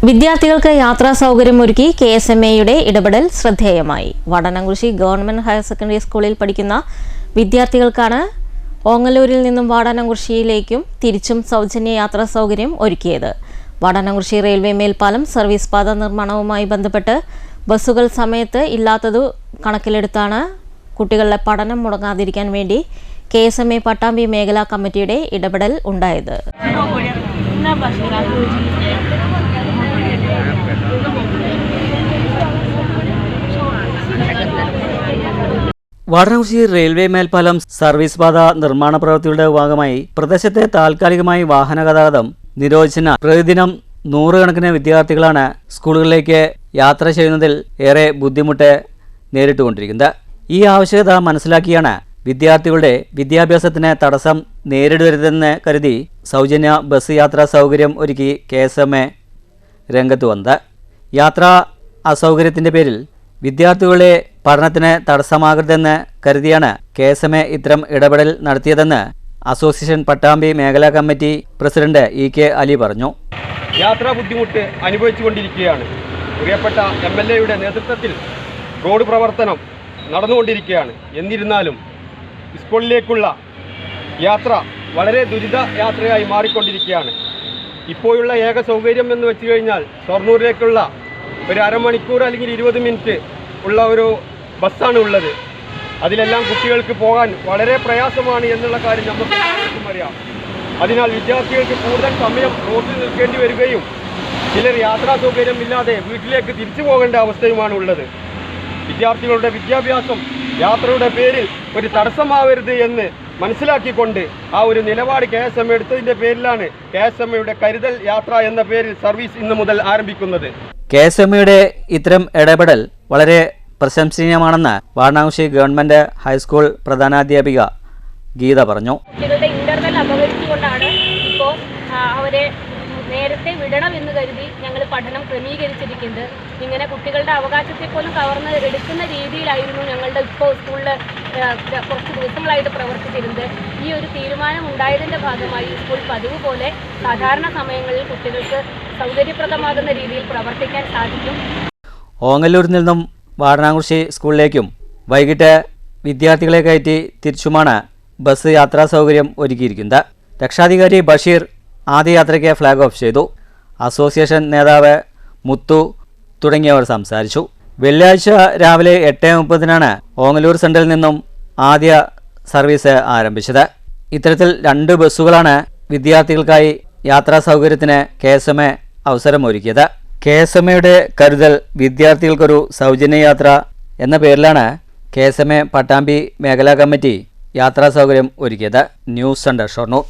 വിദ്യാർത്ഥികൾക്ക് യാത്രാ സൗകര്യം ഒരുക്കി KSMAയുടെ ഇടപെടൽ ശ്രദ്ധേയമായി. വാടാനംകുറിശി ഗവൺമെന്റ് ഹയർ സെക്കൻഡറി സ്കൂളിൽ പഠിക്കുന്ന വിദ്യാർത്ഥികൾക്കാണ് ഓങ്ങല്ലൂരിൽ നിന്നും വാടാനംകുറിശിയിലേക്കും തിരിച്ചും സൗജന്യ യാത്രാ സൗകര്യം ഒരുക്കിയത്. വാടാനംകുറിശി റെയിൽവേ മേൽപ്പാലം സർവീസ് പാത നിർമ്മാണവുമായി ബന്ധപ്പെട്ട് ബസ്സുകൾ സമയത്ത് ഇല്ലാത്തതു കണക്കിലെടുത്താണ് കുട്ടികളുടെ പഠനം മുടങ്ങാതിരിക്കാൻ വേണ്ടി KSMA പട്ടാമ്പി മേഖലാ കമ്മിറ്റിയുടെ ഇടപെടൽ ഉണ്ടായത്. വാടാനംകുറിശി റെയിൽവേ മേൽപ്പാലം സർവീസ് പാത നിർമ്മാണ പ്രവൃത്തിയുടെ ഭാഗമായി പ്രദേശത്തെ താൽക്കാലികമായി വാഹന ഗതാഗതം നിരോധിച്ചതിനാൽ പ്രതിദിനം നൂറുകണക്കിന് വിദ്യാർത്ഥികളാണ് സ്കൂളുകളിലേക്ക് യാത്ര ചെയ്യുന്നതിൽ ഏറെ ബുദ്ധിമുട്ട് നേരിട്ടുകൊണ്ടിരിക്കുന്നത്. ഈ ആവശ്യകത മനസ്സിലാക്കിയാണ് വിദ്യാർത്ഥികളുടെ വിദ്യാഭ്യാസത്തിന് തടസ്സം നേരിടരുതെന്ന് കരുതി സൗജന്യ ബസ് യാത്രാ സൗകര്യം ഒരുക്കി KSMA രംഗത്ത് വന്നത്. യാത്രാ അസൗകര്യത്തിൻ്റെ പേരിൽ വിദ്യാർത്ഥികളുടെ പഠനത്തിന് തടസ്സമാകരുതെന്ന് കരുതിയാണ് KSMA ഇത്തരം ഇടപെടൽ നടത്തിയതെന്ന് അസോസിയേഷൻ പട്ടാമ്പി മേഖലാ കമ്മിറ്റി പ്രസിഡന്റ് EK അലി പറഞ്ഞു. യാത്രാ ബുദ്ധിമുട്ട് അനുഭവിച്ചുകൊണ്ടിരിക്കുകയാണ്. പ്രിയപ്പെട്ട MLAയുടെ നേതൃത്വത്തിൽ റോഡ് പ്രവർത്തനം നടന്നുകൊണ്ടിരിക്കുകയാണ്. എന്നിരുന്നാലും സ്കൂളിലേക്കുള്ള യാത്ര വളരെ ദുരിത യാത്രയായി മാറിക്കൊണ്ടിരിക്കുകയാണ്. ഇപ്പോഴുള്ള ഏക സൗകര്യം എന്ന് വെച്ച് കഴിഞ്ഞാൽ ഷൊർണൂരിലേക്കുള്ള ഒരു അരമണിക്കൂർ അല്ലെങ്കിൽ 20 മിനിറ്റ് ഉള്ള ഒരു ബസ്സാണ് ഉള്ളത്. അതിലെല്ലാം കുട്ടികൾക്ക് പോകാൻ വളരെ പ്രയാസമാണ് എന്നുള്ള കാര്യം നമുക്ക് എല്ലാവർക്കും അറിയാം. അതിനാൽ വിദ്യാർത്ഥികൾക്ക് കൂടുതൽ സമയം റോഡിൽ നിൽക്കേണ്ടി വരികയും ചിലർ യാത്രാ സൗകര്യമില്ലാതെ വീട്ടിലേക്ക് തിരിച്ചു പോകേണ്ട അവസ്ഥയുമാണ് ഉള്ളത്. വിദ്യാർത്ഥികളുടെ വിദ്യാഭ്യാസം യാത്രയുടെ പേരിൽ ഒരു തടസ്സമാവരുത് എന്ന് മനസ്സിലാക്കിക്കൊണ്ട് ആ ഒരു നിലപാട് KSMA എടുത്തതിൻ്റെ പേരിലാണ് KSMAയുടെ കരുതൽ യാത്ര എന്ന പേരിൽ സർവീസ് ഇന്ന് മുതൽ ആരംഭിക്കുന്നത്. KSMAയുടെ ഇത്തരം ഇടപെടൽ വളരെ പ്രശംസനീയമാണെന്ന് വാടാനംകുറിശി ഗവൺമെന്റ് ഹൈസ്കൂൾ പ്രധാനാധ്യാപിക ഗീത പറഞ്ഞു. കുട്ടികളുടെ ഇന്റർവെൽ അപകരിച്ചുകൊണ്ടാണ് ഇപ്പോൾ അവരെ നേരത്തെ വിടണം എന്ന് കരുതി ഞങ്ങൾ പഠനം ക്രമീകരിച്ചിരിക്കുന്നത്. ഇങ്ങനെ കുട്ടികളുടെ അവകാശത്തെ പോലും കവർന്ന് എടുക്കുന്ന രീതിയിലായിരുന്നു ഞങ്ങളുടെ ഇപ്പോൾ സ്കൂളിൽ കുറച്ച് ദിവസങ്ങളായിട്ട് പ്രവർത്തിച്ചിരുന്നത്. ഈ ഒരു തീരുമാനം ഉണ്ടായതിൻ്റെ ഭാഗമായി സ്കൂൾ പതിവ് പോലെ സാധാരണ സമയങ്ങളിൽ കുട്ടികൾക്ക് സൗകര്യപ്രദമാകുന്ന രീതിയിൽ പ്രവർത്തിക്കാൻ സാധിക്കും. ഓങ്ങല്ലൂരിൽ നിന്നും വാടാനംകുറിശി സ്കൂളിലേക്കും വൈകിട്ട് വിദ്യാർത്ഥികളെ കയറ്റി തിരിച്ചുമാണ് ബസ് യാത്രാ സൗകര്യം ഒരുക്കിയിരിക്കുന്നത്. രക്ഷാധികാരി ബഷീർ ആദ്യ യാത്രയ്ക്ക് ഫ്ലാഗ് ഓഫ് ചെയ്തു. അസോസിയേഷൻ നേതാവ് മുത്തു തുടങ്ങിയവർ സംസാരിച്ചു. വെള്ളിയാഴ്ച രാവിലെ 8:30 ഓങ്ങല്ലൂർ സെൻട്രലിൽ നിന്നും ആദ്യ സർവീസ് ആരംഭിച്ചത്. ഇത്തരത്തിൽ 2 ബസ്സുകളാണ് വിദ്യാർത്ഥികൾക്കായി യാത്രാ സൗകര്യത്തിന് KSMA അവസരമൊരുക്കിയത്. KSMAയുടെ കരുതൽ വിദ്യാർത്ഥികൾക്കൊരു സൗജന്യ യാത്ര എന്ന പേരിലാണ് KSMA പട്ടാമ്പി മേഖലാ കമ്മിറ്റി യാത്രാ സൗകര്യം ഒരുക്കിയത്. News centre Shoranur.